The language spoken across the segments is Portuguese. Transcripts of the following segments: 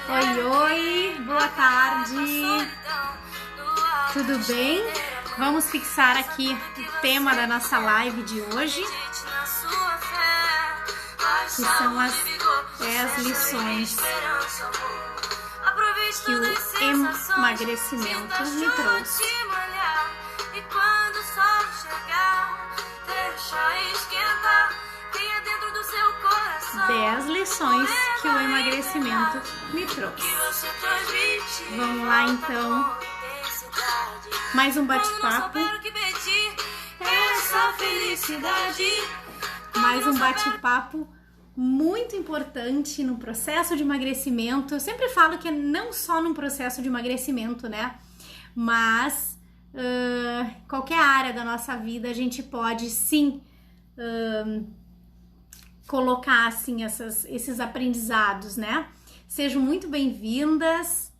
Oi, oi, boa tarde. Tudo bem? Vamos fixar aqui o tema da nossa live de hoje, que são as 10 lições que o emagrecimento me trouxe. 10 lições que o emagrecimento me trouxe. Vamos lá então. Mais um bate-papo. Essa felicidade. Mais um bate-papo muito importante no processo de emagrecimento. Eu sempre falo que é não só no processo de emagrecimento, né? Mas qualquer área da nossa vida a gente pode sim colocar assim esses aprendizados, né? Sejam muito bem-vindas,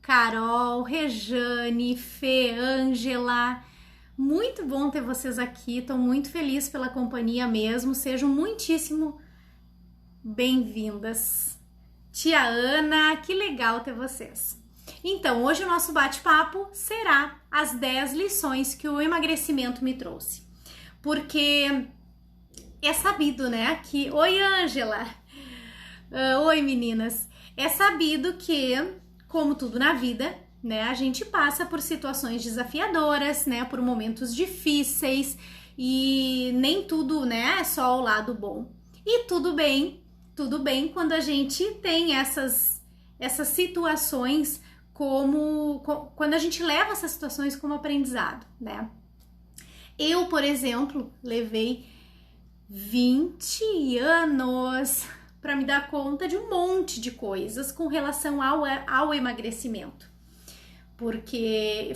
Carol, Rejane, Fê, Ângela. Muito bom ter vocês aqui. Estou muito feliz pela companhia mesmo. Sejam muitíssimo bem-vindas. Tia Ana, que legal ter vocês. Então, hoje o nosso bate-papo será as 10 lições que o emagrecimento me trouxe. Porque é sabido, né, que... Oi, Ângela! Oi, meninas! É sabido que, como tudo na vida, né, a gente passa por situações desafiadoras, né, por momentos difíceis e nem tudo, né, é só o lado bom. E tudo bem quando a gente tem essas situações quando a gente leva essas situações como aprendizado, né? Eu, por exemplo, levei 20 anos para me dar conta de um monte de coisas com relação ao emagrecimento. Porque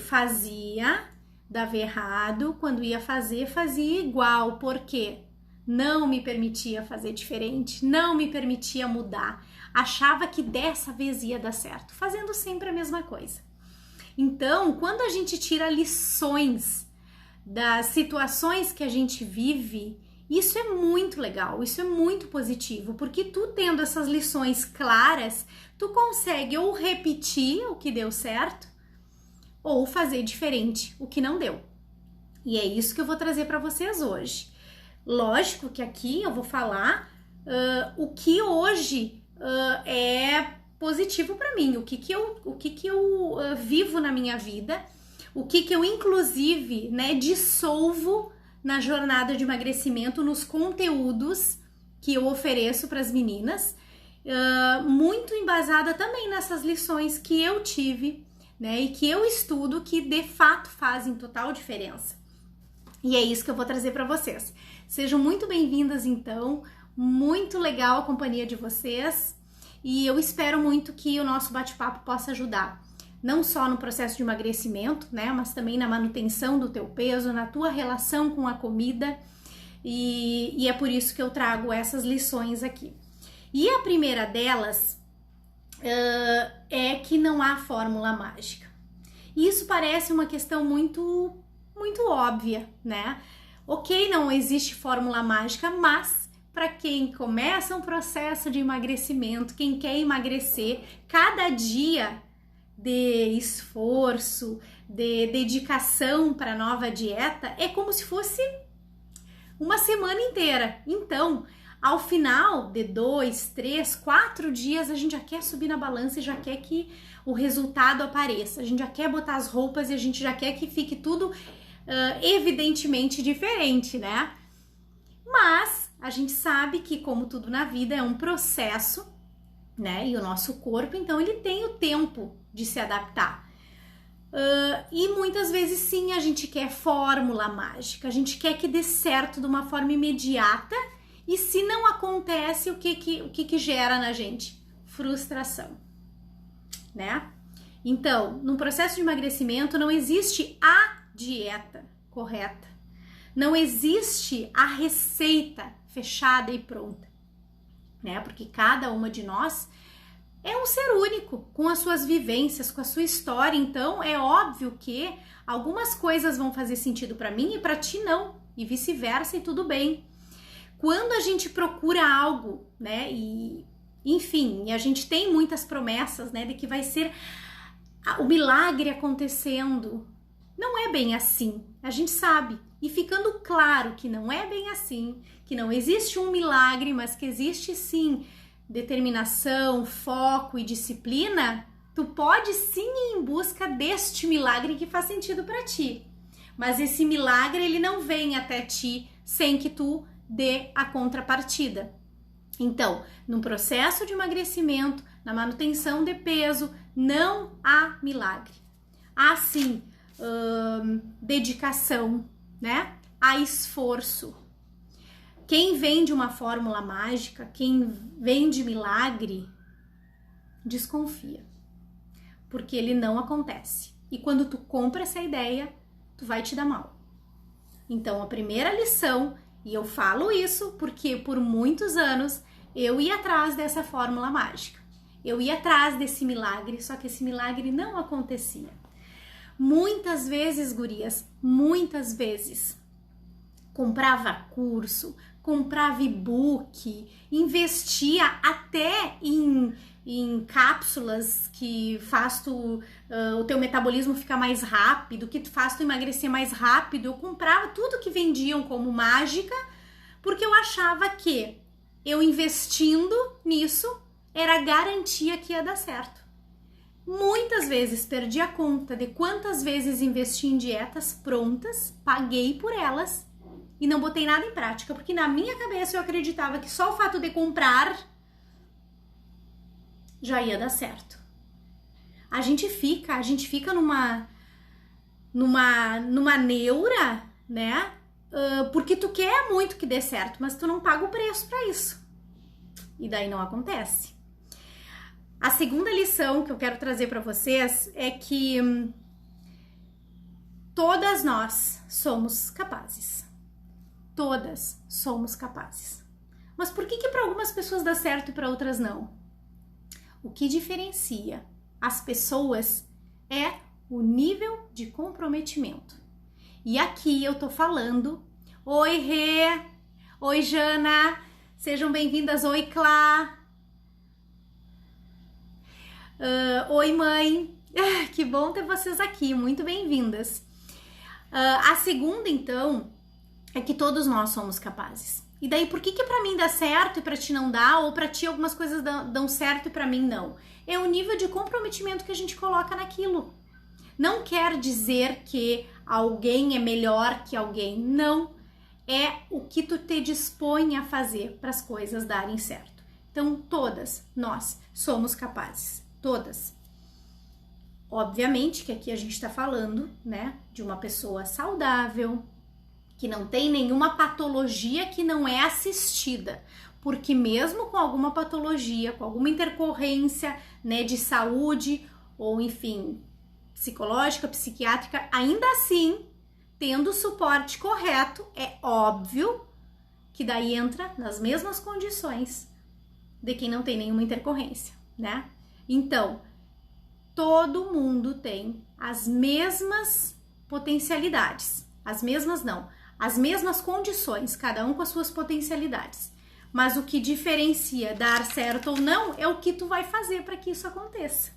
dava errado, quando ia fazer, fazia igual, porque não me permitia fazer diferente, não me permitia mudar, achava que dessa vez ia dar certo, fazendo sempre a mesma coisa. Então, quando a gente tira lições das situações que a gente vive, isso é muito legal, isso é muito positivo, porque tu tendo essas lições claras, tu consegue ou repetir o que deu certo, ou fazer diferente o que não deu. E é isso que eu vou trazer para vocês hoje. Lógico que aqui eu vou falar o que hoje é positivo para mim, o que eu vivo na minha vida, o que eu inclusive, né, dissolvo na jornada de emagrecimento, nos conteúdos que eu ofereço para as meninas, muito embasada também nessas lições que eu tive, né, e que eu estudo, que de fato fazem total diferença. E é isso que eu vou trazer para vocês. Sejam muito bem-vindas, então. Muito legal a companhia de vocês. E eu espero muito que o nosso bate-papo possa ajudar, não só no processo de emagrecimento, né, mas também na manutenção do teu peso, na tua relação com a comida. E é por isso que eu trago essas lições aqui. E a primeira delas é que não há fórmula mágica. E isso parece uma questão muito óbvia, né? Ok, não existe fórmula mágica, mas para quem começa um processo de emagrecimento, quem quer emagrecer, cada dia de esforço, de dedicação para a nova dieta é como se fosse uma semana inteira. Então, ao final de 2, 3, 4 dias, a gente já quer subir na balança e já quer que o resultado apareça. A gente já quer botar as roupas e a gente já quer que fique tudo evidentemente diferente, né? Mas a gente sabe que, como tudo na vida, é um processo, né? E o nosso corpo, então, ele tem o tempo de se adaptar. E muitas vezes, sim, a gente quer fórmula mágica, a gente quer que dê certo de uma forma imediata, e se não acontece, o que gera na gente? Frustração, né? Então, no processo de emagrecimento, não existe a dieta correta, não existe a receita fechada e pronta, né? Porque cada uma de nós é um ser único, com as suas vivências, com a sua história. Então é óbvio que algumas coisas vão fazer sentido para mim e para ti não, e vice-versa, e tudo bem. Quando a gente procura algo, né, e enfim, a gente tem muitas promessas, né, de que vai ser o milagre acontecendo. Não é bem assim, a gente sabe. E ficando claro que não é bem assim, que não existe um milagre, mas que existe sim determinação, foco e disciplina, tu pode sim ir em busca deste milagre que faz sentido para ti. Mas esse milagre, ele não vem até ti sem que tu dê a contrapartida. Então, no processo de emagrecimento, na manutenção de peso, não há milagre. Há sim dedicação, né? Há esforço. Quem vende uma fórmula mágica, quem vende milagre, desconfia. Porque ele não acontece. E quando tu compra essa ideia, tu vai te dar mal. Então, a primeira lição, e eu falo isso porque por muitos anos eu ia atrás dessa fórmula mágica. Eu ia atrás desse milagre, só que esse milagre não acontecia. Muitas vezes, gurias, muitas vezes, comprava curso, comprava e-book, investia até em cápsulas que faz o teu metabolismo ficar mais rápido, que faz tu emagrecer mais rápido. Eu comprava tudo que vendiam como mágica, porque eu achava que eu investindo nisso era garantia que ia dar certo. Muitas vezes perdi a conta de quantas vezes investi em dietas prontas, paguei por elas e não botei nada em prática, porque na minha cabeça eu acreditava que só o fato de comprar já ia dar certo. A gente fica numa neura, né? Porque tu quer muito que dê certo, mas tu não paga o preço para isso. E daí não acontece. A segunda lição que eu quero trazer para vocês é que todas nós somos capazes. Todas somos capazes. Mas por que para algumas pessoas dá certo e para outras não? O que diferencia as pessoas é o nível de comprometimento. E aqui eu tô falando, oi Rê, oi Jana, sejam bem-vindas, oi Clá, oi mãe, que bom ter vocês aqui, muito bem-vindas. A segunda então é que todos nós somos capazes. E daí, por que pra mim dá certo e pra ti não dá? Ou pra ti algumas coisas dão certo e pra mim não? É o nível de comprometimento que a gente coloca naquilo. Não quer dizer que alguém é melhor que alguém. Não. É o que tu te dispõe a fazer para as coisas darem certo. Então, todas nós somos capazes. Todas. Obviamente que aqui a gente tá falando, né, de uma pessoa saudável, que não tem nenhuma patologia que não é assistida, porque mesmo com alguma patologia, com alguma intercorrência, né, de saúde ou enfim, psicológica, psiquiátrica, ainda assim, tendo o suporte correto, é óbvio que daí entra nas mesmas condições de quem não tem nenhuma intercorrência, né? Então, todo mundo tem as mesmas potencialidades, as mesmas condições, cada um com as suas potencialidades. Mas o que diferencia dar certo ou não é o que tu vai fazer para que isso aconteça.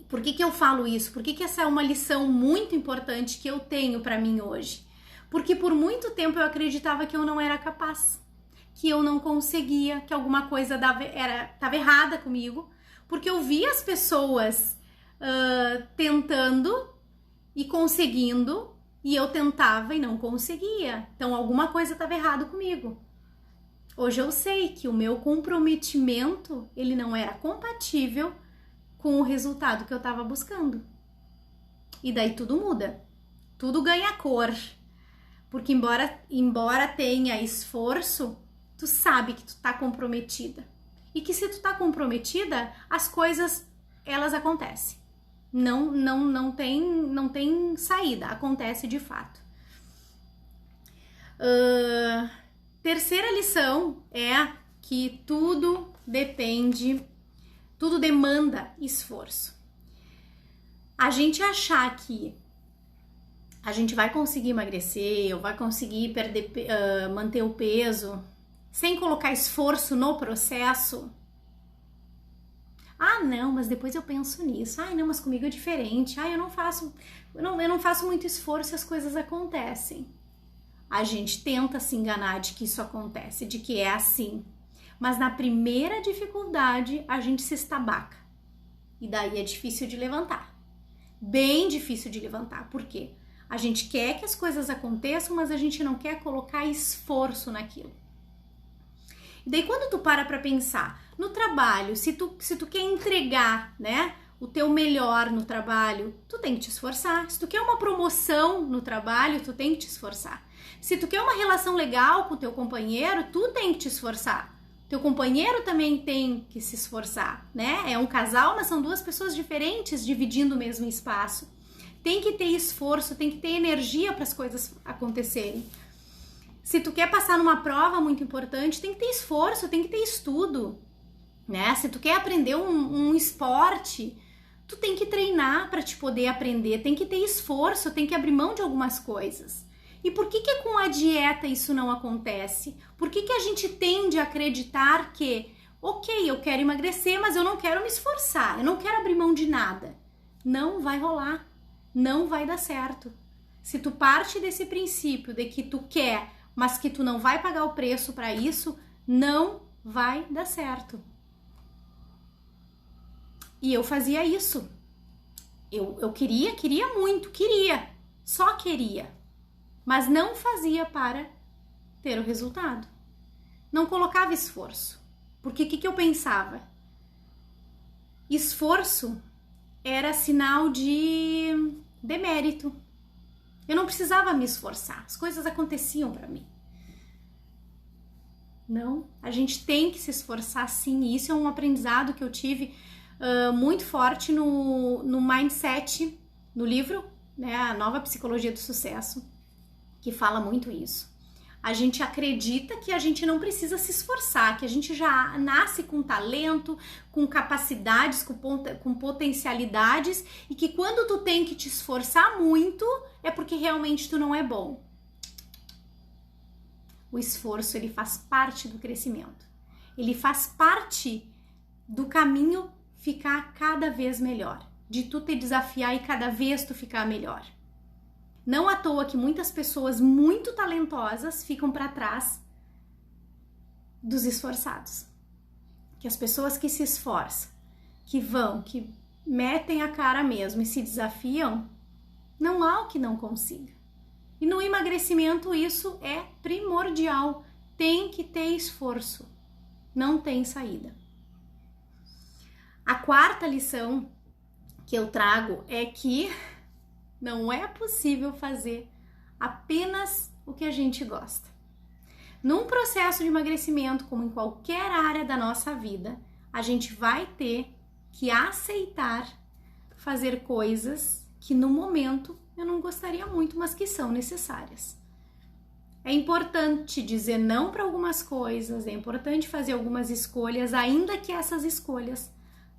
Por que eu falo isso? Por que essa é uma lição muito importante que eu tenho para mim hoje? Porque por muito tempo eu acreditava que eu não era capaz, que eu não conseguia, que alguma coisa estava errada comigo, porque eu via as pessoas tentando e conseguindo, e eu tentava e não conseguia. Então alguma coisa estava errado comigo. Hoje eu sei que o meu comprometimento, ele não era compatível com o resultado que eu estava buscando. E daí tudo muda. Tudo ganha cor. Porque embora tenha esforço, tu sabe que tu tá comprometida. E que se tu tá comprometida, as coisas, elas acontecem. Não tem saída, acontece de fato. Terceira lição é que tudo demanda esforço. A gente achar que a gente vai conseguir emagrecer ou vai conseguir manter o peso sem colocar esforço no processo, ah, não, mas depois eu penso nisso. Ah, não, mas comigo é diferente. Ah, eu não faço muito esforço e as coisas acontecem. A gente tenta se enganar de que isso acontece, de que é assim. Mas na primeira dificuldade, a gente se estabaca. E daí é difícil de levantar. Bem difícil de levantar. Por quê? A gente quer que as coisas aconteçam, mas a gente não quer colocar esforço naquilo. E daí quando tu para pra pensar no trabalho, se tu quer entregar, né, o teu melhor no trabalho, tu tem que te esforçar. Se tu quer uma promoção no trabalho, tu tem que te esforçar. Se tu quer uma relação legal com o teu companheiro, tu tem que te esforçar. Teu companheiro também tem que se esforçar, né? É um casal, mas são duas pessoas diferentes dividindo o mesmo espaço. Tem que ter esforço, tem que ter energia para as coisas acontecerem. Se tu quer passar numa prova muito importante, tem que ter esforço, tem que ter estudo, né? Se tu quer aprender um esporte, tu tem que treinar para te poder aprender, tem que ter esforço, tem que abrir mão de algumas coisas. E por que com a dieta isso não acontece? Por que a gente tende a acreditar que, ok, eu quero emagrecer, mas eu não quero me esforçar, eu não quero abrir mão de nada? Não vai rolar, não vai dar certo. Se tu parte desse princípio de que tu quer, mas que tu não vai pagar o preço para isso, não vai dar certo. E eu fazia isso. Eu queria muito, só queria. Mas não fazia para ter o resultado. Não colocava esforço. Porque o que eu pensava? Esforço era sinal de demérito. Eu não precisava me esforçar. As coisas aconteciam para mim. Não, a gente tem que se esforçar sim. E isso é um aprendizado que eu tive muito forte no Mindset, no livro, né, A Nova Psicologia do Sucesso, que fala muito isso. A gente acredita que a gente não precisa se esforçar, que a gente já nasce com talento, com capacidades, com potencialidades, e que quando tu tem que te esforçar muito, é porque realmente tu não é bom. O esforço, ele faz parte do crescimento. Ele faz parte do caminho ficar cada vez melhor, de tu te desafiar e cada vez tu ficar melhor. Não à toa que muitas pessoas muito talentosas ficam para trás dos esforçados. Que as pessoas que se esforçam, que metem a cara mesmo e se desafiam, não há o que não consiga. E no emagrecimento isso é primordial. Tem que ter esforço. Não tem saída. A quarta lição que eu trago é que não é possível fazer apenas o que a gente gosta. Num processo de emagrecimento, como em qualquer área da nossa vida, a gente vai ter que aceitar fazer coisas que no momento eu não gostaria muito, mas que são necessárias. É importante dizer não para algumas coisas, é importante fazer algumas escolhas, ainda que essas escolhas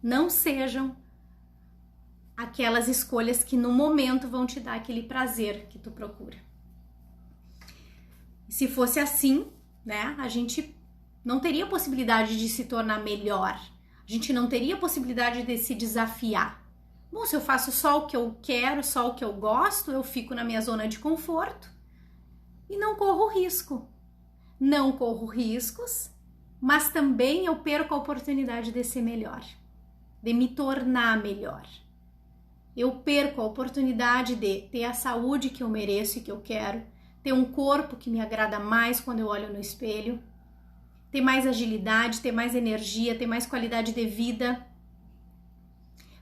não sejam aquelas escolhas que no momento vão te dar aquele prazer que tu procura. Se fosse assim, né, a gente não teria possibilidade de se tornar melhor. A gente não teria possibilidade de se desafiar. Bom, se eu faço só o que eu quero, só o que eu gosto, eu fico na minha zona de conforto e não corro risco. Não corro riscos, mas também eu perco a oportunidade de ser melhor, de me tornar melhor. Eu perco a oportunidade de ter a saúde que eu mereço e que eu quero, ter um corpo que me agrada mais quando eu olho no espelho, ter mais agilidade, ter mais energia, ter mais qualidade de vida.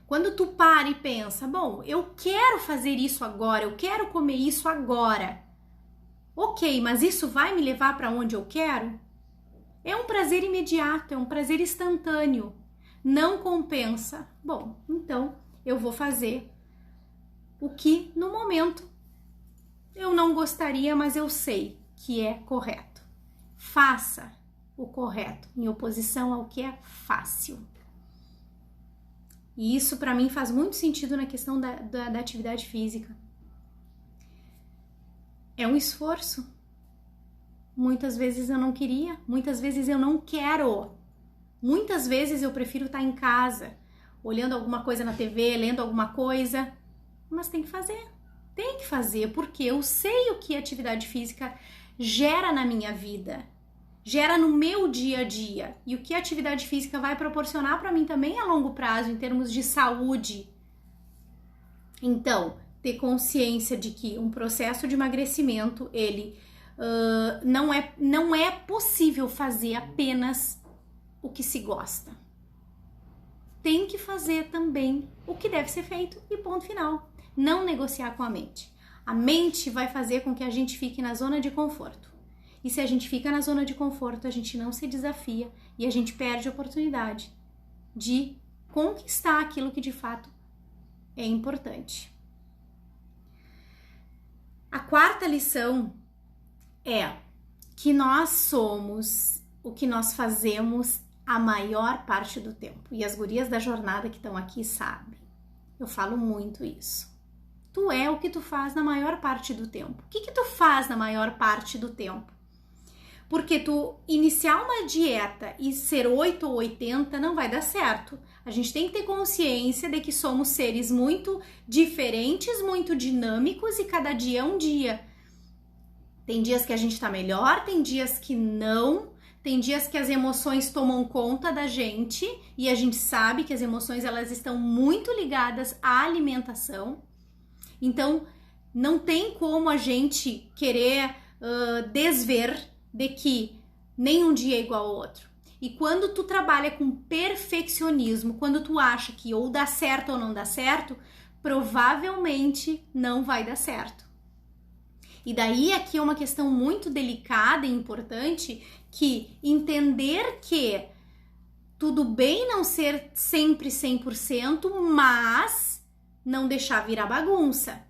Quando tu para e pensa, bom, eu quero fazer isso agora, eu quero comer isso agora. Ok, mas isso vai me levar para onde eu quero? É um prazer imediato, é um prazer instantâneo. Não compensa. Bom, então eu vou fazer o que no momento eu não gostaria, mas eu sei que é correto. Faça o correto em oposição ao que é fácil. E isso para mim faz muito sentido na questão da atividade física. É um esforço. Muitas vezes eu não queria, muitas vezes eu não quero. Muitas vezes eu prefiro estar em casa, olhando alguma coisa na TV, lendo alguma coisa, mas tem que fazer. Tem que fazer, porque eu sei o que a atividade física gera na minha vida, gera no meu dia a dia, e o que a atividade física vai proporcionar para mim também a longo prazo, em termos de saúde. Então, ter consciência de que um processo de emagrecimento, ele não é possível fazer apenas o que se gosta. Tem que fazer também o que deve ser feito e ponto final. Não negociar com a mente. A mente vai fazer com que a gente fique na zona de conforto. E se a gente fica na zona de conforto, a gente não se desafia e a gente perde a oportunidade de conquistar aquilo que de fato é importante. A quarta lição é que nós somos o que nós fazemos a maior parte do tempo. E as gurias da jornada que estão aqui sabem. Eu falo muito isso. Tu é o que tu faz na maior parte do tempo. O que tu faz na maior parte do tempo? Porque tu iniciar uma dieta e ser 8 ou 80 não vai dar certo. A gente tem que ter consciência de que somos seres muito diferentes, muito dinâmicos e cada dia é um dia. Tem dias que a gente tá melhor, tem dias que não, tem dias que as emoções tomam conta da gente e a gente sabe que as emoções elas estão muito ligadas à alimentação. Então, não tem como a gente querer desver de que nenhum dia é igual ao outro. E quando tu trabalha com perfeccionismo, quando tu acha que ou dá certo ou não dá certo, provavelmente não vai dar certo. E daí aqui é uma questão muito delicada e importante, que entender que tudo bem não ser sempre 100%, mas não deixar virar bagunça.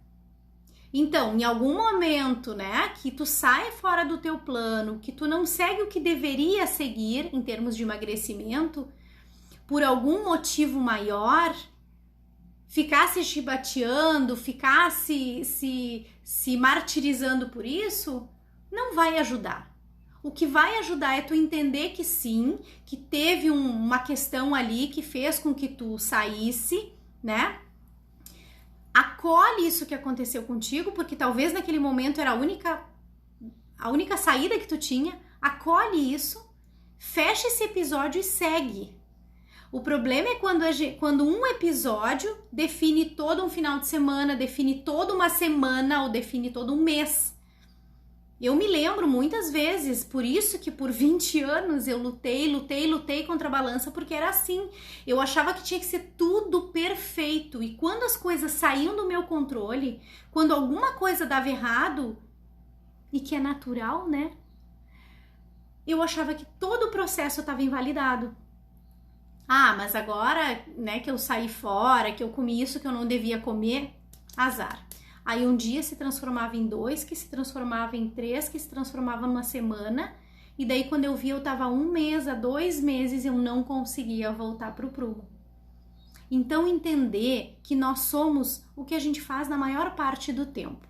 Então, em algum momento, né, que tu sai fora do teu plano, que tu não segue o que deveria seguir em termos de emagrecimento, por algum motivo maior, ficar se chibateando, ficar se martirizando por isso, não vai ajudar. O que vai ajudar é tu entender que sim, que teve uma questão ali que fez com que tu saísse, né? Acolhe isso que aconteceu contigo, porque talvez naquele momento era a única saída que tu tinha. Acolhe isso, fecha esse episódio e segue. O problema é quando um episódio define todo um final de semana, define toda uma semana ou define todo um mês. Eu me lembro muitas vezes, por isso que por 20 anos eu lutei contra a balança, porque era assim. Eu achava que tinha que ser tudo perfeito. E quando as coisas saíam do meu controle, quando alguma coisa dava errado, e que é natural, né? Eu achava que todo o processo estava invalidado. Ah, mas agora, né, que eu saí fora, que eu comi isso que eu não devia comer, azar. Aí um dia se transformava em 2, que se transformava em 3, que se transformava numa semana. E daí quando eu vi, eu tava 1 mês, a 2 meses, eu não conseguia voltar pro prumo. Então entender que nós somos o que a gente faz na maior parte do tempo.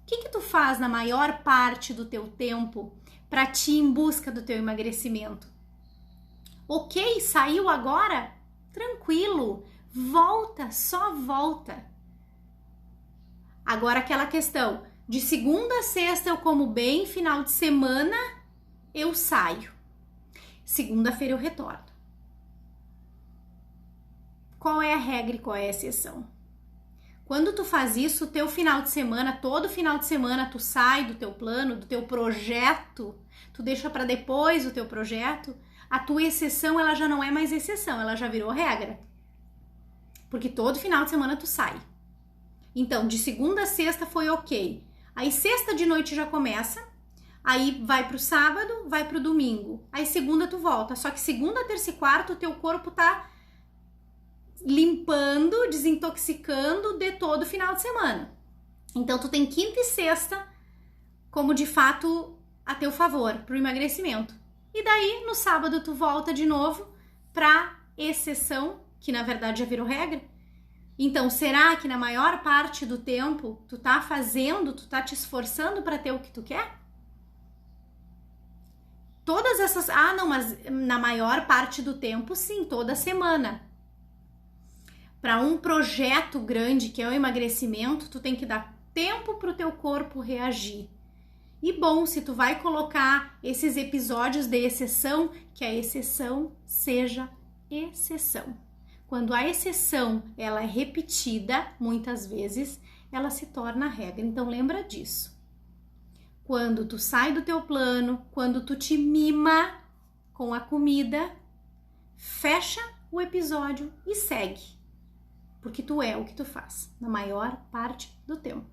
O que tu faz na maior parte do teu tempo para ti em busca do teu emagrecimento? Ok, saiu agora? Tranquilo, volta, só volta. Agora aquela questão, de segunda a sexta eu como bem, final de semana eu saio. Segunda-feira eu retorno. Qual é a regra e qual é a exceção? Quando tu faz isso, o teu final de semana, todo final de semana tu sai do teu plano, do teu projeto, tu deixa para depois o teu projeto, a tua exceção ela já não é mais exceção, ela já virou regra. Porque todo final de semana tu sai. Então, de segunda a sexta foi ok. Aí sexta de noite já começa, aí vai pro sábado, vai pro domingo. Aí segunda tu volta, só que segunda, terça e quarta o teu corpo tá limpando, desintoxicando de todo final de semana. Então tu tem quinta e sexta como de fato a teu favor pro emagrecimento. E daí no sábado tu volta de novo pra exceção, que na verdade já virou regra. Então, será que na maior parte do tempo tu tá te esforçando para ter o que tu quer? todas essas... Ah, não, mas na maior parte do tempo, sim, toda semana. Para um projeto grande, que é o emagrecimento, tu tem que dar tempo para o teu corpo reagir. E bom, se tu vai colocar esses episódios de exceção, que a exceção seja exceção. Quando a exceção ela é repetida, muitas vezes, ela se torna regra. Então lembra disso. Quando tu sai do teu plano, quando tu te mima com a comida, fecha o episódio e segue. Porque tu é o que tu faz, na maior parte do tempo.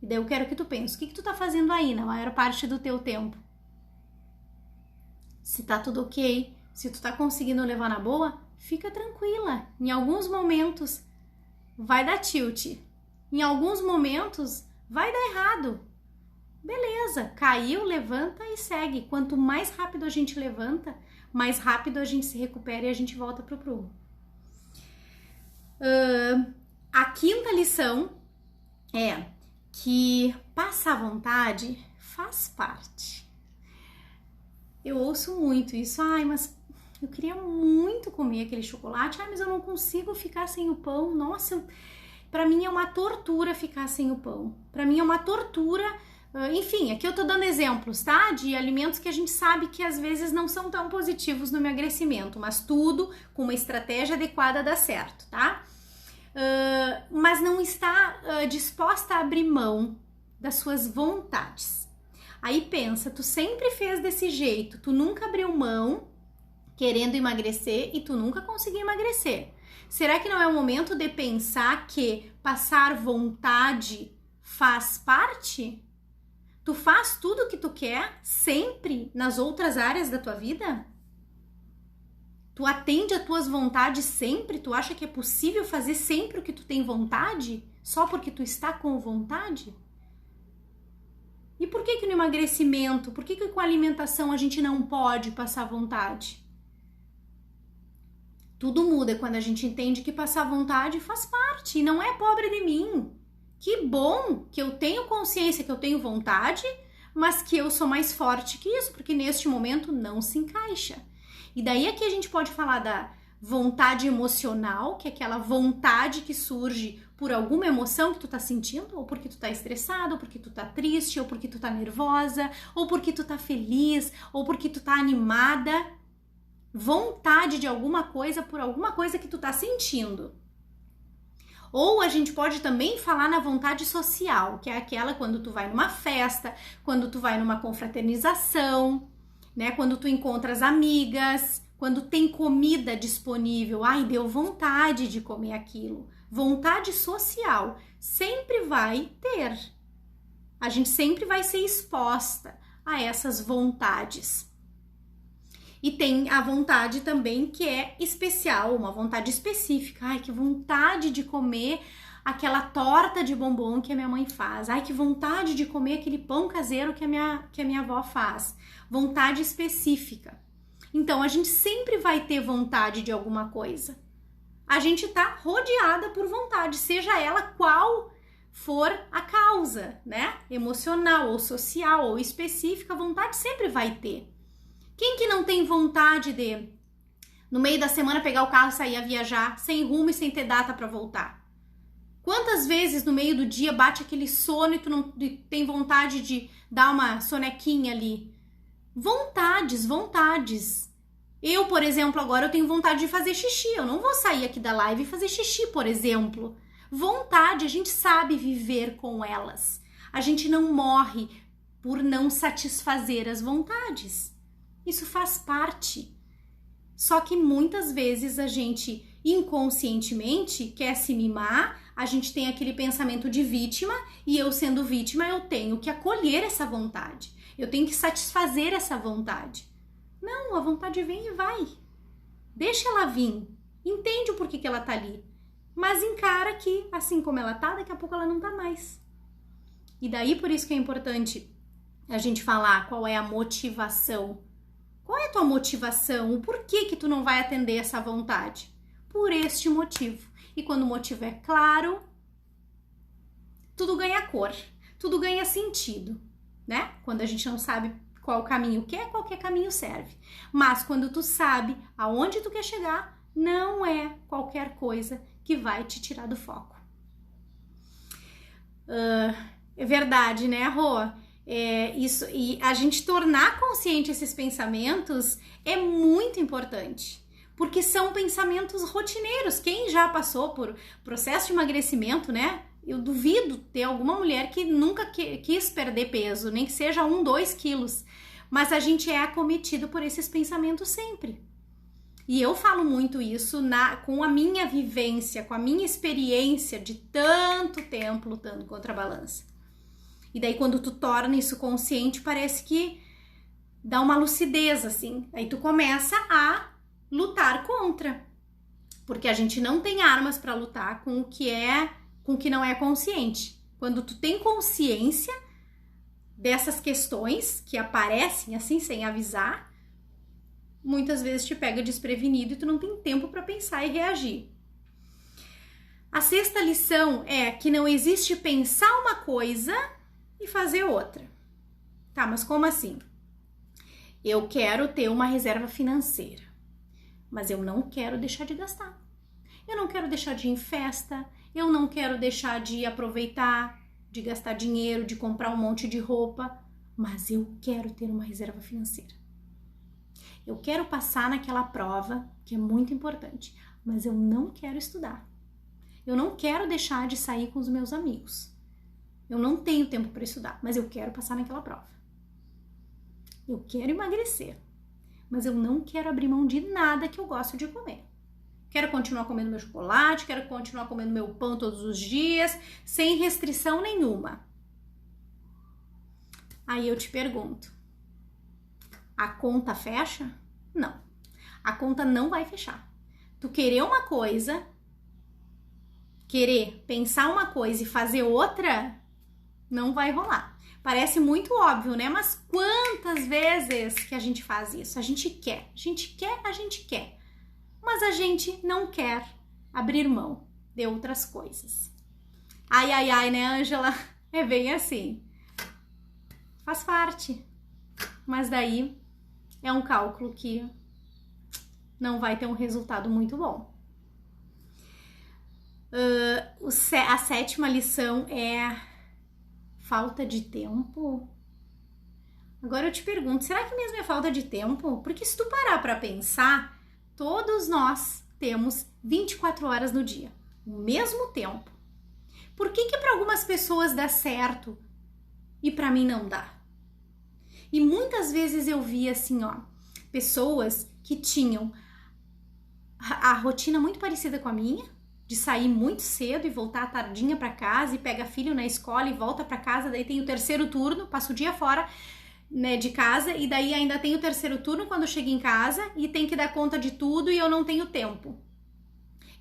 E daí eu quero que tu pense, o que tu tá fazendo aí na maior parte do teu tempo? Se tá tudo ok, se tu tá conseguindo levar na boa, fica tranquila. Em alguns momentos vai dar tilt. Em alguns momentos vai dar errado. Beleza, caiu, levanta e segue. Quanto mais rápido a gente levanta, mais rápido a gente se recupera e a gente volta pro prumo. A quinta lição é que passar vontade faz parte. Eu ouço muito isso. Ai, mas eu queria muito comer aquele chocolate. Ai, mas eu não consigo ficar sem o pão. Nossa, pra mim é uma tortura ficar sem o pão. Pra mim é uma tortura. Enfim, aqui eu tô dando exemplos, tá? De alimentos que a gente sabe que às vezes não são tão positivos no emagrecimento, mas tudo com uma estratégia adequada dá certo, tá? Mas não está disposta a abrir mão das suas vontades. Aí pensa, tu sempre fez desse jeito, tu nunca abriu mão querendo emagrecer e tu nunca conseguiu emagrecer. Será que não é o momento de pensar que passar vontade faz parte? Tu faz tudo o que tu quer sempre nas outras áreas da tua vida? Tu atende às tuas vontades sempre? Tu acha que é possível fazer sempre o que tu tem vontade? Só porque tu está com vontade? E por que no emagrecimento, por que com a alimentação a gente não pode passar vontade? Tudo muda quando a gente entende que passar vontade faz parte e não é pobre de mim. Que bom que eu tenho consciência que eu tenho vontade, mas que eu sou mais forte que isso, porque neste momento não se encaixa. E daí aqui a gente pode falar da vontade emocional, que é aquela vontade que surge por alguma emoção que tu tá sentindo, ou porque tu tá estressado, ou porque tu tá triste, ou porque tu tá nervosa, ou porque tu tá feliz, ou porque tu tá animada. Vontade de alguma coisa por alguma coisa que tu tá sentindo. Ou a gente pode também falar na vontade social, que é aquela quando tu vai numa festa, quando tu vai numa confraternização, né? Quando tu encontra as amigas, quando tem comida disponível, ai, deu vontade de comer aquilo. Vontade social sempre vai ter. A gente sempre vai ser exposta a essas vontades. E tem a vontade também que é especial, uma vontade específica. Ai, que vontade de comer aquela torta de bombom que a minha mãe faz. Ai, que vontade de comer aquele pão caseiro que a minha avó faz. Vontade específica. Então, a gente sempre vai ter vontade de alguma coisa. A gente tá rodeada por vontade, seja ela qual for a causa, né? Emocional ou social ou específica, vontade sempre vai ter. Quem que não tem vontade de, no meio da semana, pegar o carro e sair a viajar, sem rumo e sem ter data para voltar? Quantas vezes no meio do dia bate aquele sono e tu não tem vontade de dar uma sonequinha ali? Vontades, vontades. Eu, por exemplo, agora eu tenho vontade de fazer xixi. Eu não vou sair aqui da live e fazer xixi, por exemplo. Vontade, a gente sabe viver com elas. A gente não morre por não satisfazer as vontades. Isso faz parte. Só que muitas vezes a gente inconscientemente quer se mimar, a gente tem aquele pensamento de vítima e eu sendo vítima eu tenho que acolher essa vontade. Eu tenho que satisfazer essa vontade. Não, a vontade vem e vai. Deixa ela vir. Entende o porquê que ela tá ali. Mas encara que, assim como ela tá, daqui a pouco ela não tá mais. E daí por isso que é importante a gente falar qual é a motivação. Qual é a tua motivação? O porquê que tu não vai atender essa vontade? Por este motivo. E quando o motivo é claro, tudo ganha cor, tudo ganha sentido, né? Quando a gente não sabe qual caminho quer, qualquer caminho serve. Mas quando tu sabe aonde tu quer chegar, não é qualquer coisa que vai te tirar do foco. É verdade, né, Rô? Isso, e a gente tornar consciente esses pensamentos é muito importante, porque são pensamentos rotineiros. Quem já passou por processo de emagrecimento, né? Eu duvido ter alguma mulher que nunca quis perder peso, nem que seja 1, 2 quilos, mas a gente é acometido por esses pensamentos sempre. E eu falo muito isso com a minha vivência, com a minha experiência de tanto tempo lutando contra a balança. E daí quando tu torna isso consciente, parece que dá uma lucidez, assim. Aí tu começa a lutar contra. Porque a gente não tem armas para lutar com o que não é consciente. Quando tu tem consciência dessas questões que aparecem assim sem avisar, muitas vezes te pega desprevenido e tu não tem tempo para pensar e reagir. A 6ª lição é que não existe pensar uma coisa e fazer outra. Tá, mas como assim? Eu quero ter uma reserva financeira, mas eu não quero deixar de gastar. Eu não quero deixar de ir em festa, eu não quero deixar de aproveitar, de gastar dinheiro, de comprar um monte de roupa, mas eu quero ter uma reserva financeira. Eu quero passar naquela prova, que é muito importante, mas eu não quero estudar. Eu não quero deixar de sair com os meus amigos. Eu não tenho tempo para estudar, mas eu quero passar naquela prova. Eu quero emagrecer, mas eu não quero abrir mão de nada que eu gosto de comer. Quero continuar comendo meu chocolate, quero continuar comendo meu pão todos os dias, sem restrição nenhuma. Aí eu te pergunto, a conta fecha? Não. A conta não vai fechar. Tu querer uma coisa, querer pensar uma coisa e fazer outra, não vai rolar. Parece muito óbvio, né? Mas quantas vezes que a gente faz isso? A gente quer. Mas a gente não quer abrir mão de outras coisas. Ai, né, Ângela? É bem assim. Faz parte. Mas daí é um cálculo que não vai ter um resultado muito bom. A 7ª lição é falta de tempo. Agora eu te pergunto, será que mesmo é falta de tempo? Porque se tu parar para pensar, todos nós temos 24 horas no dia, o mesmo tempo. Por que para algumas pessoas dá certo e para mim não dá? E muitas vezes eu vi assim, pessoas que tinham a rotina muito parecida com a minha, de sair muito cedo e voltar tardinha para casa e pega filho na escola e volta para casa, daí tem o 3º turno, passa o dia fora, né, de casa, e daí ainda tem o 3º turno quando chega em casa e tem que dar conta de tudo e eu não tenho tempo.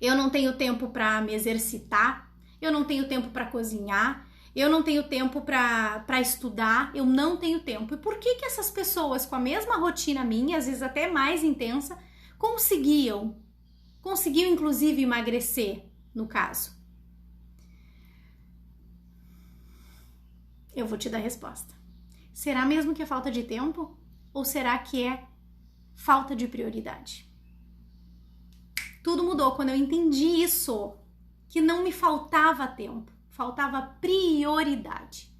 Eu não tenho tempo para me exercitar, eu não tenho tempo para cozinhar, eu não tenho tempo para estudar, eu não tenho tempo. E por que essas pessoas com a mesma rotina minha, às vezes até mais intensa, conseguiam inclusive emagrecer, no caso? Eu vou te dar a resposta. Será mesmo que é falta de tempo? Ou será que é falta de prioridade? Tudo mudou quando eu entendi isso, que não me faltava tempo, faltava prioridade.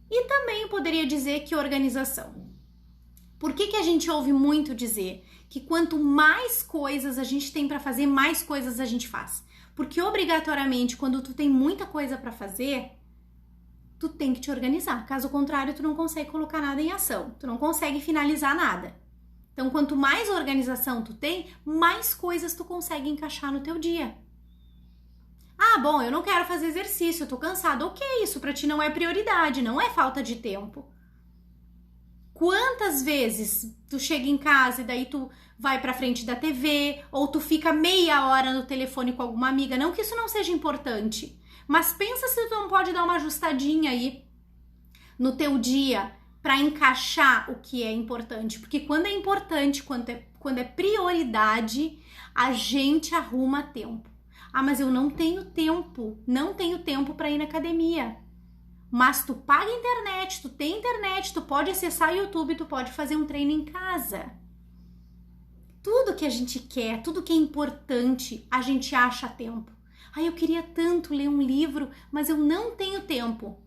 E também eu poderia dizer que organização. Por que a gente ouve muito dizer que quanto mais coisas a gente tem para fazer, mais coisas a gente faz? Porque obrigatoriamente, quando tu tem muita coisa para fazer, tu tem que te organizar. Caso contrário, tu não consegue colocar nada em ação. Tu não consegue finalizar nada. Então, quanto mais organização tu tem, mais coisas tu consegue encaixar no teu dia. Ah, bom, eu não quero fazer exercício, eu tô cansado. Ok, isso pra ti não é prioridade, não é falta de tempo. Quantas vezes tu chega em casa e daí tu vai pra frente da TV ou tu fica meia hora no telefone com alguma amiga? Não que isso não seja importante, mas pensa se tu não pode dar uma ajustadinha aí no teu dia para encaixar o que é importante. Porque quando é importante, quando é prioridade, a gente arruma tempo. Ah, mas eu não tenho tempo para ir na academia. mas tu paga internet, tu tem internet, tu pode acessar o YouTube, tu pode fazer um treino em casa. Tudo que a gente quer, tudo que é importante, a gente acha tempo. Ai, eu queria tanto ler um livro, mas eu não tenho tempo.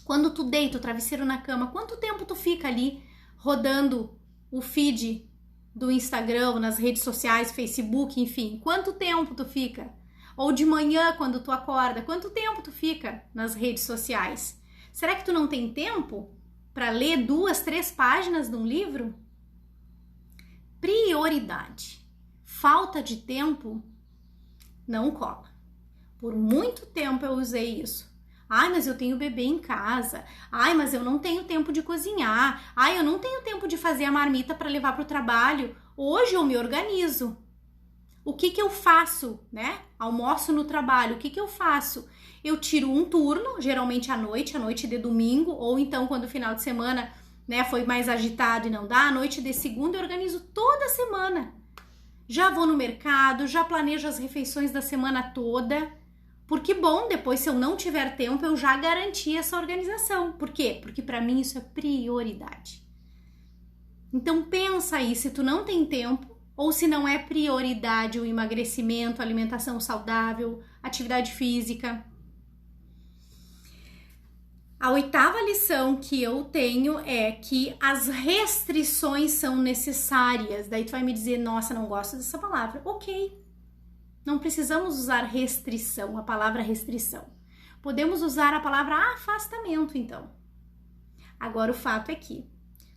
Quando tu deita o travesseiro na cama, quanto tempo tu fica ali rodando o feed do Instagram, nas redes sociais, Facebook, enfim? Quanto tempo tu fica? Ou de manhã, quando tu acorda, quanto tempo tu fica nas redes sociais? Será que tu não tem tempo para ler 2, 3 páginas de um livro? Prioridade. Falta de tempo não cola. Por muito tempo eu usei isso. Ai, mas eu tenho bebê em casa. Ai, mas eu não tenho tempo de cozinhar. Ai, eu não tenho tempo de fazer a marmita para levar para o trabalho. Hoje eu me organizo. O que eu faço, né? Almoço no trabalho, o que eu faço? Eu tiro um turno, geralmente à noite de domingo, ou então quando o final de semana, né, foi mais agitado e não dá, à noite de segunda eu organizo toda a semana. Já vou no mercado, já planejo as refeições da semana toda, porque bom, depois se eu não tiver tempo, eu já garanti essa organização. Por quê? Porque para mim isso é prioridade. Então pensa aí, se tu não tem tempo, ou se não é prioridade o emagrecimento, alimentação saudável, atividade física. A 8ª lição que eu tenho é que as restrições são necessárias. Daí tu vai me dizer, nossa, não gosto dessa palavra. Ok, não precisamos usar restrição, a palavra restrição. Podemos usar a palavra afastamento, então. Agora o fato é que,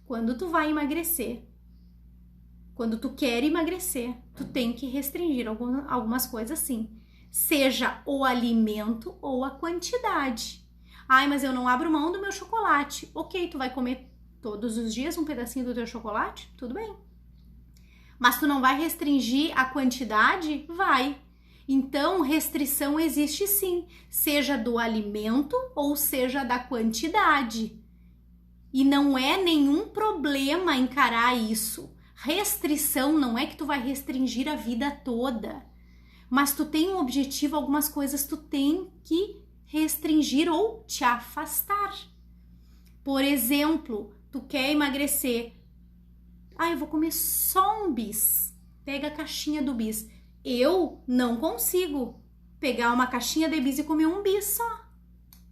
quando tu vai emagrecer, quando tu quer emagrecer, tu tem que restringir algumas coisas sim. Seja o alimento ou a quantidade. Ai, mas eu não abro mão do meu chocolate. Ok, tu vai comer todos os dias um pedacinho do teu chocolate? Tudo bem. Mas tu não vai restringir a quantidade? Vai. Então, restrição existe sim. Seja do alimento ou seja da quantidade. E não é nenhum problema encarar isso. Restrição não é que tu vai restringir a vida toda, mas tu tem um objetivo, algumas coisas tu tem que restringir ou te afastar. Por exemplo, tu quer emagrecer. Ah, eu vou comer só um bis. Pega a caixinha do bis. Eu não consigo pegar uma caixinha de bis e comer um bis só.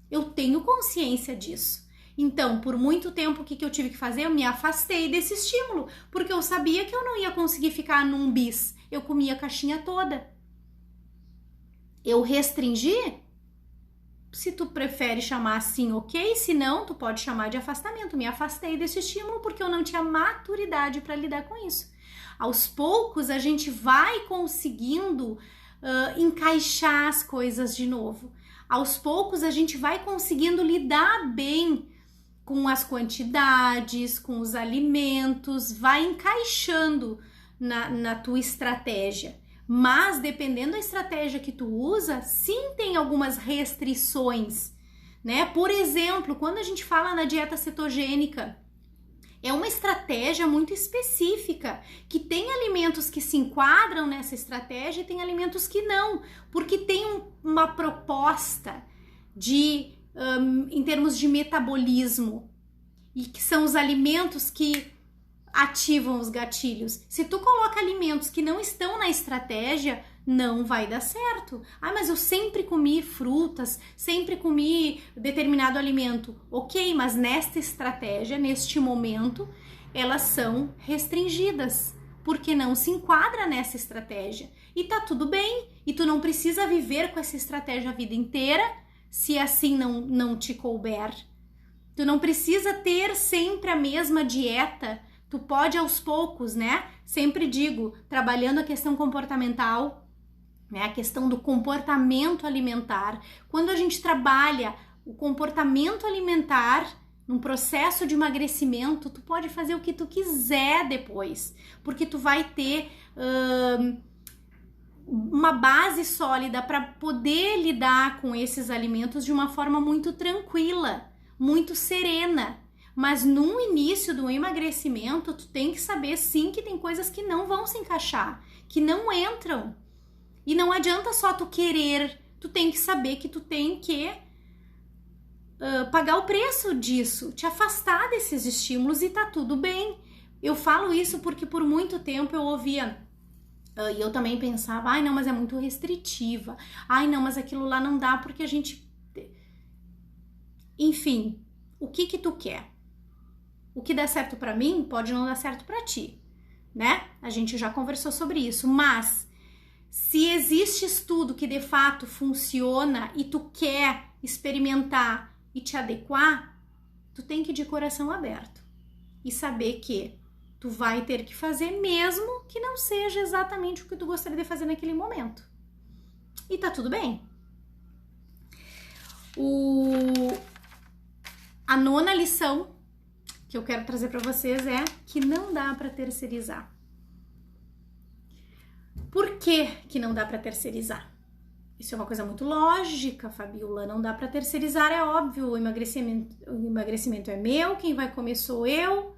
Eu tenho consciência disso. Então, por muito tempo, o que eu tive que fazer? Eu me afastei desse estímulo, porque eu sabia que eu não ia conseguir ficar num bis. Eu comia a caixinha toda. Eu restringi? Se tu prefere chamar assim, ok. Se não, tu pode chamar de afastamento. Me afastei desse estímulo porque eu não tinha maturidade para lidar com isso. Aos poucos, a gente vai conseguindo encaixar as coisas de novo. Aos poucos, a gente vai conseguindo lidar bem com as quantidades, com os alimentos, vai encaixando na tua estratégia. Mas, dependendo da estratégia que tu usa, sim tem algumas restrições, né? Por exemplo, quando a gente fala na dieta cetogênica, é uma estratégia muito específica, que tem alimentos que se enquadram nessa estratégia e tem alimentos que não, porque tem uma proposta em termos de metabolismo, e que são os alimentos que ativam os gatilhos. Se tu coloca alimentos que não estão na estratégia, não vai dar certo. Ah, mas eu sempre comi frutas, sempre comi determinado alimento. Ok, mas nesta estratégia, neste momento, elas são restringidas, porque não se enquadra nessa estratégia. E tá tudo bem, e tu não precisa viver com essa estratégia a vida inteira, se assim não te couber. Tu não precisa ter sempre a mesma dieta. Tu pode aos poucos, né? Sempre digo, trabalhando a questão comportamental, né? A questão do comportamento alimentar. Quando a gente trabalha o comportamento alimentar num processo de emagrecimento, tu pode fazer o que tu quiser depois, porque tu vai ter uma base sólida para poder lidar com esses alimentos de uma forma muito tranquila, muito serena. Mas no início do emagrecimento, tu tem que saber sim que tem coisas que não vão se encaixar, que não entram. E não adianta só tu querer, tu tem que saber que tu tem que pagar o preço disso, te afastar desses estímulos e tá tudo bem. Eu falo isso porque por muito tempo eu ouvia e eu também pensava, ai não, mas é muito restritiva, ai não, mas aquilo lá não dá porque a gente... Enfim, o que tu quer? O que dá certo pra mim pode não dar certo pra ti, né? A gente já conversou sobre isso, mas se existe estudo que de fato funciona e tu quer experimentar e te adequar, tu tem que ir de coração aberto e saber que tu vai ter que fazer mesmo que não seja exatamente o que tu gostaria de fazer naquele momento. E tá tudo bem. A 9ª lição que eu quero trazer para vocês é que não dá para terceirizar. Por que não dá para terceirizar? Isso é uma coisa muito lógica, Fabiola. Não dá para terceirizar, é óbvio. O emagrecimento é meu, quem vai comer sou eu.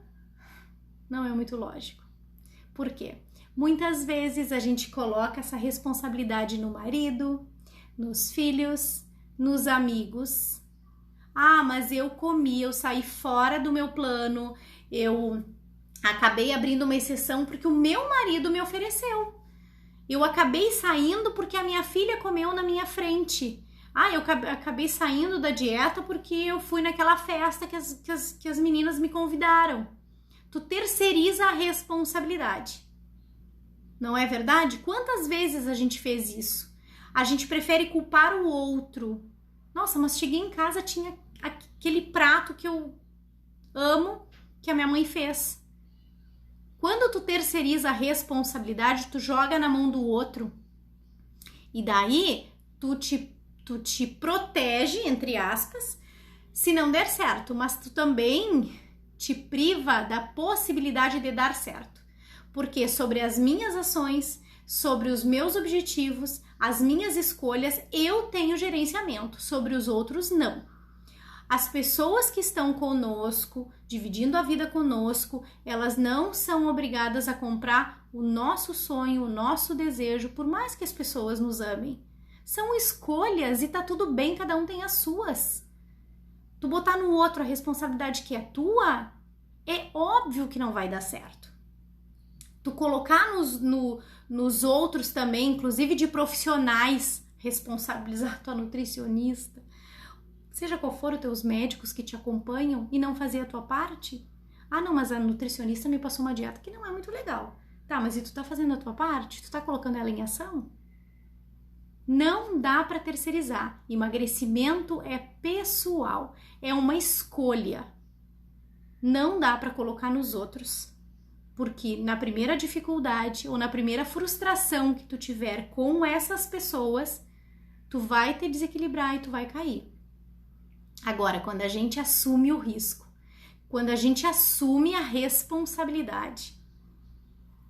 Não é muito lógico. Por quê? Muitas vezes a gente coloca essa responsabilidade no marido, nos filhos, nos amigos. Ah, mas eu comi, eu saí fora do meu plano, eu acabei abrindo uma exceção porque o meu marido me ofereceu. Eu acabei saindo porque a minha filha comeu na minha frente. Ah, eu acabei saindo da dieta porque eu fui naquela festa que as meninas me convidaram. Tu terceiriza a responsabilidade. Não é verdade? Quantas vezes a gente fez isso? A gente prefere culpar o outro. Nossa, mas cheguei em casa, tinha aquele prato que eu amo, que a minha mãe fez. Quando tu terceiriza a responsabilidade, tu joga na mão do outro. E daí, tu te protege, entre aspas, se não der certo. Mas tu também te priva da possibilidade de dar certo. Porque sobre as minhas ações, sobre os meus objetivos, as minhas escolhas, eu tenho gerenciamento. Sobre os outros, não. As pessoas que estão conosco, dividindo a vida conosco, elas não são obrigadas a comprar o nosso sonho, o nosso desejo, por mais que as pessoas nos amem. São escolhas e tá tudo bem, cada um tem as suas. Tu botar no outro a responsabilidade que é tua, é óbvio que não vai dar certo. Tu colocar nos outros também, inclusive de profissionais, responsabilizar tua nutricionista, seja qual for os teus médicos que te acompanham e não fazer a tua parte. Ah, não, mas a nutricionista me passou uma dieta que não é muito legal. Tá, mas e tu tá fazendo a tua parte? Tu tá colocando ela em ação? Não dá para terceirizar. Emagrecimento é pessoal, é uma escolha. Não dá para colocar nos outros. Porque na primeira dificuldade ou na primeira frustração que tu tiver com essas pessoas, tu vai te desequilibrar e tu vai cair. Agora, quando a gente assume o risco, quando a gente assume a responsabilidade,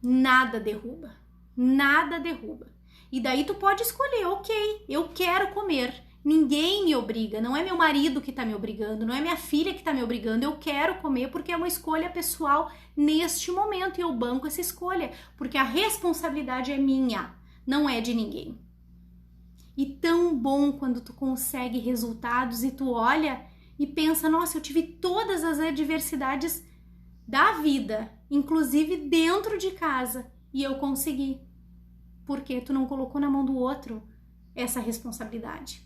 nada derruba, nada derruba. E daí tu pode escolher, ok, eu quero comer, ninguém me obriga, não é meu marido que tá me obrigando, não é minha filha que tá me obrigando, eu quero comer porque é uma escolha pessoal neste momento e eu banco essa escolha, porque a responsabilidade é minha, não é de ninguém. E tão bom quando tu consegue resultados e tu olha e pensa, nossa, eu tive todas as adversidades da vida, inclusive dentro de casa, e eu consegui. Porque tu não colocou na mão do outro essa responsabilidade.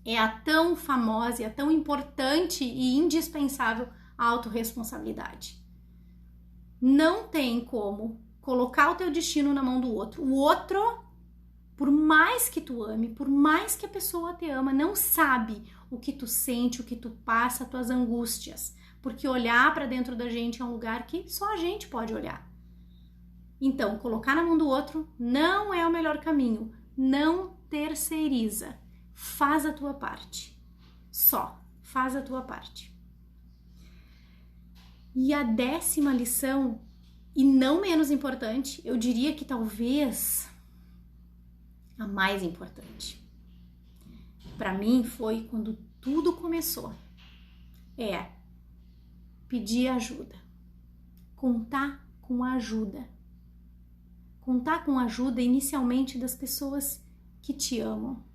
É a tão famosa, e a tão importante e indispensável autorresponsabilidade. Não tem como colocar o teu destino na mão do outro. O outro, por mais que tu ame, por mais que a pessoa te ama, não sabe o que tu sente, o que tu passa, as tuas angústias. Porque olhar para dentro da gente é um lugar que só a gente pode olhar. Então, colocar na mão do outro não é o melhor caminho. Não terceiriza. Faz a tua parte. Só faz a tua parte. E a 10ª lição, e não menos importante, eu diria que talvez a mais importante, para mim foi quando tudo começou, é pedir ajuda, contar com a ajuda. Contar com a ajuda inicialmente das pessoas que te amam,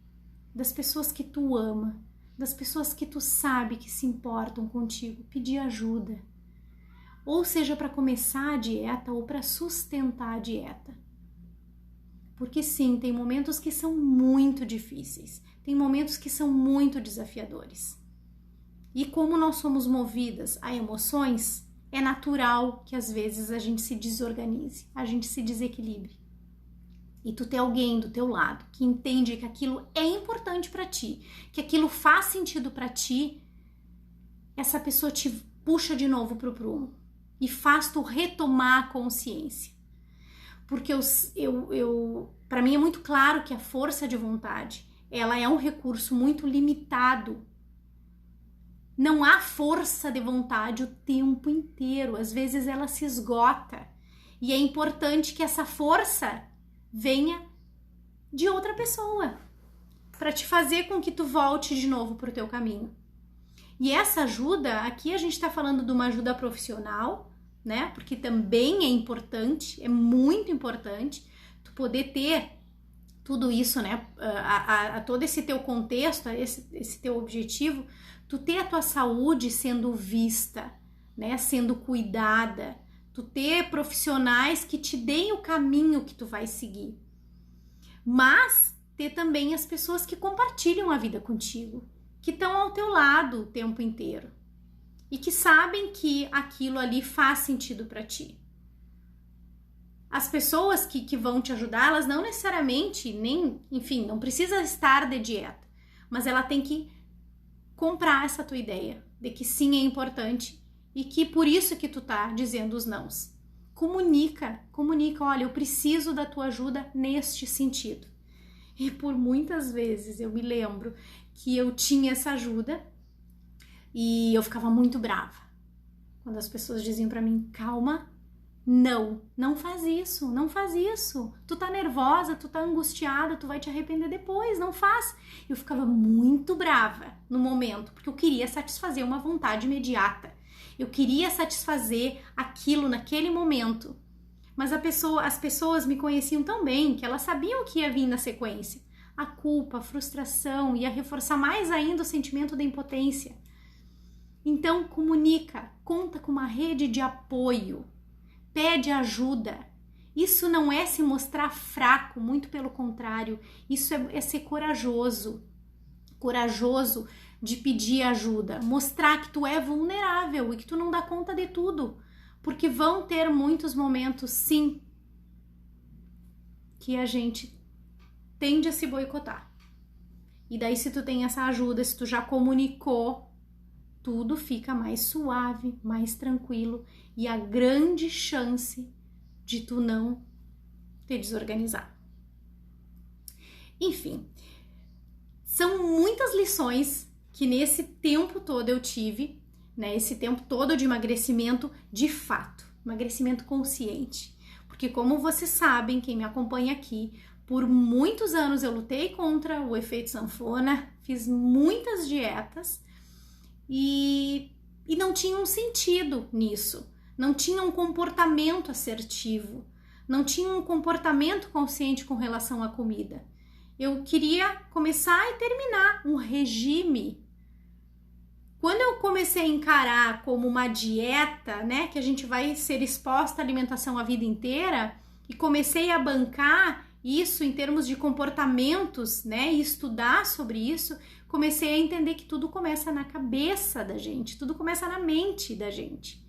das pessoas que tu ama, das pessoas que tu sabe que se importam contigo, pedir ajuda. Ou seja, para começar a dieta ou para sustentar a dieta. Porque sim, tem momentos que são muito difíceis, tem momentos que são muito desafiadores. E como nós somos movidas a emoções, é natural que às vezes a gente se desorganize, a gente se desequilibre. E tu ter alguém do teu lado que entende que aquilo é importante para ti, que aquilo faz sentido para ti, essa pessoa te puxa de novo pro prumo e faz tu retomar a consciência. Porque para mim é muito claro que a força de vontade, ela é um recurso muito limitado. Não há força de vontade o tempo inteiro, às vezes ela se esgota. E é importante que essa força venha de outra pessoa, para te fazer com que tu volte de novo pro teu caminho. E essa ajuda, aqui a gente está falando de uma ajuda profissional, né? Porque também é importante, é muito importante tu poder ter tudo isso, né? A todo esse teu contexto, esse teu objetivo, tu ter a tua saúde sendo vista, né? Sendo cuidada, tu ter profissionais que te deem o caminho que tu vai seguir. Mas ter também as pessoas que compartilham a vida contigo, que estão ao teu lado o tempo inteiro e que sabem que aquilo ali faz sentido para ti. As pessoas que vão te ajudar, elas não necessariamente, não precisa estar de dieta, mas ela tem que comprar essa tua ideia de que sim, é importante e que por isso que tu tá dizendo os nãos. Comunica, olha, eu preciso da tua ajuda neste sentido. E por muitas vezes eu me lembro que eu tinha essa ajuda e eu ficava muito brava quando as pessoas diziam pra mim, calma, não faz isso, não faz isso. Tu tá nervosa, tu tá angustiada, tu vai te arrepender depois, não faz. Eu ficava muito brava no momento, porque eu queria satisfazer uma vontade imediata. Eu queria satisfazer aquilo naquele momento. Mas as pessoas me conheciam tão bem que elas sabiam o que ia vir na sequência. A culpa, a frustração, ia reforçar mais ainda o sentimento da impotência. Então, comunica, conta com uma rede de apoio. Pede ajuda. Isso não é se mostrar fraco, muito pelo contrário. Isso é ser corajoso. Corajoso de pedir ajuda. Mostrar que tu é vulnerável e que tu não dá conta de tudo. Porque vão ter muitos momentos, sim, que a gente tende a se boicotar. E daí, se tu tem essa ajuda, se tu já comunicou, tudo fica mais suave, mais tranquilo e a grande chance de tu não te desorganizar. Enfim, são muitas lições que nesse tempo todo eu tive, né? Esse tempo todo de emagrecimento de fato, emagrecimento consciente. Porque como vocês sabem, quem me acompanha aqui, por muitos anos eu lutei contra o efeito sanfona, fiz muitas dietas, e não tinha um sentido nisso, não tinha um comportamento assertivo, não tinha um comportamento consciente com relação à comida. Eu queria começar e terminar um regime. Quando eu comecei a encarar como uma dieta, né, que a gente vai ser exposta à alimentação a vida inteira, e comecei a bancar isso em termos de comportamentos, né, e estudar sobre isso, comecei a entender que tudo começa na cabeça da gente, tudo começa na mente da gente.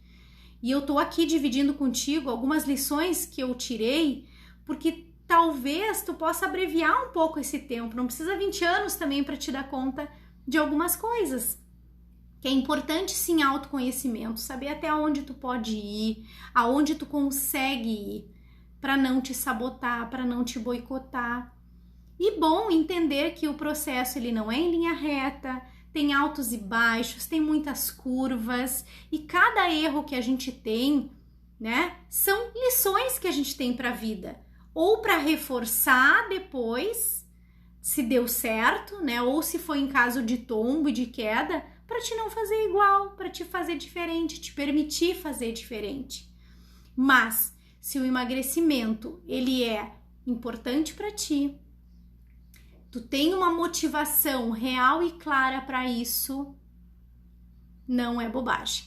E eu tô aqui dividindo contigo algumas lições que eu tirei, porque talvez tu possa abreviar um pouco esse tempo, não precisa 20 anos também para te dar conta de algumas coisas. Que é importante sim autoconhecimento, saber até onde tu pode ir, aonde tu consegue ir, para não te sabotar, para não te boicotar. E bom entender que o processo ele não é em linha reta, tem altos e baixos, tem muitas curvas, e cada erro que a gente tem, né, são lições que a gente tem para a vida, ou para reforçar depois, se deu certo, né, ou se foi em caso de tombo e de queda, para te não fazer igual, para te fazer diferente, te permitir fazer diferente. Mas se o emagrecimento ele é importante para ti, tu tem uma motivação real e clara para isso, não é bobagem.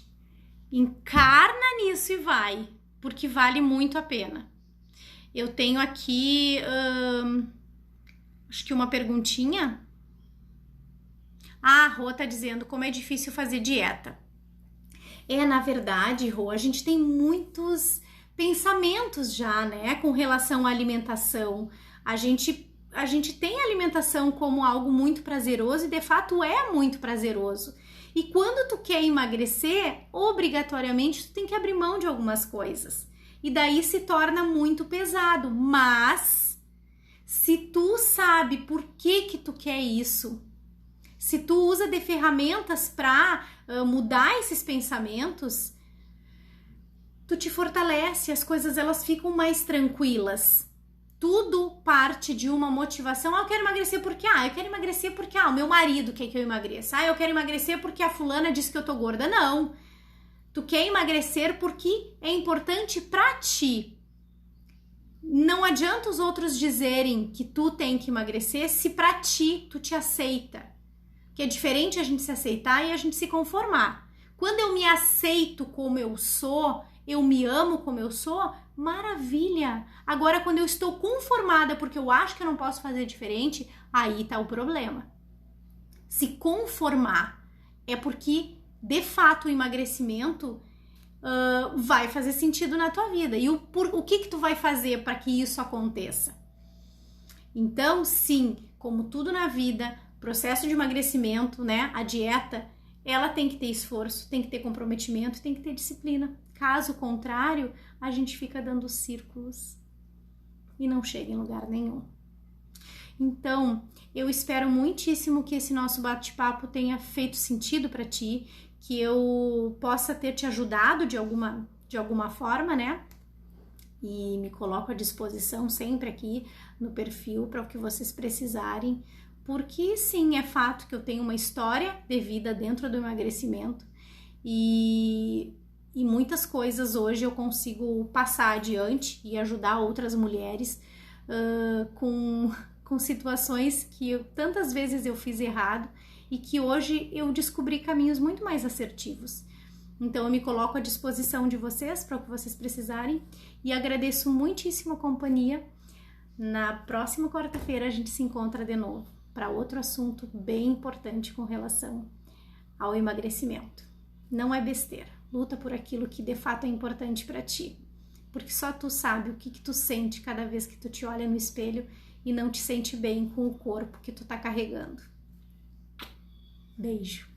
Encarna nisso e vai, porque vale muito a pena. Eu tenho aqui, acho que uma perguntinha. A Rô tá dizendo como é difícil fazer dieta. Na verdade, Rô, a gente tem muitos pensamentos já, né, com relação à alimentação. A gente tem a alimentação como algo muito prazeroso e de fato é muito prazeroso. E quando tu quer emagrecer, obrigatoriamente tu tem que abrir mão de algumas coisas. E daí se torna muito pesado. Mas se tu sabe por que tu quer isso, se tu usa de ferramentas para mudar esses pensamentos, tu te fortalece, as coisas elas ficam mais tranquilas. Tudo parte de uma motivação. Eu quero emagrecer porque, eu quero emagrecer porque, o meu marido quer que eu emagreça. Eu quero emagrecer porque a fulana disse que eu tô gorda. Não. Tu quer emagrecer porque é importante pra ti. Não adianta os outros dizerem que tu tem que emagrecer se pra ti tu te aceita. Que é diferente a gente se aceitar e a gente se conformar. Quando eu me aceito como eu sou, eu me amo como eu sou, maravilha! Agora, quando eu estou conformada porque eu acho que eu não posso fazer diferente, aí tá o problema. Se conformar é porque, de fato, o emagrecimento vai fazer sentido na tua vida. E o que tu vai fazer para que isso aconteça? Então, sim, como tudo na vida, processo de emagrecimento, né? A dieta, ela tem que ter esforço, tem que ter comprometimento, tem que ter disciplina. Caso contrário, a gente fica dando círculos e não chega em lugar nenhum. Então, eu espero muitíssimo que esse nosso bate-papo tenha feito sentido para ti, que eu possa ter te ajudado de alguma forma, né? E me coloco à disposição sempre aqui no perfil para o que vocês precisarem, porque sim, é fato que eu tenho uma história de vida dentro do emagrecimento e muitas coisas hoje eu consigo passar adiante e ajudar outras mulheres com situações que tantas vezes eu fiz errado e que hoje eu descobri caminhos muito mais assertivos. Então eu me coloco à disposição de vocês para o que vocês precisarem e agradeço muitíssimo a companhia. Na próxima quarta-feira a gente se encontra de novo para outro assunto bem importante com relação ao emagrecimento. Não é besteira. Luta por aquilo que de fato é importante para ti, porque só tu sabe o que tu sente cada vez que tu te olha no espelho e não te sente bem com o corpo que tu tá carregando. Beijo.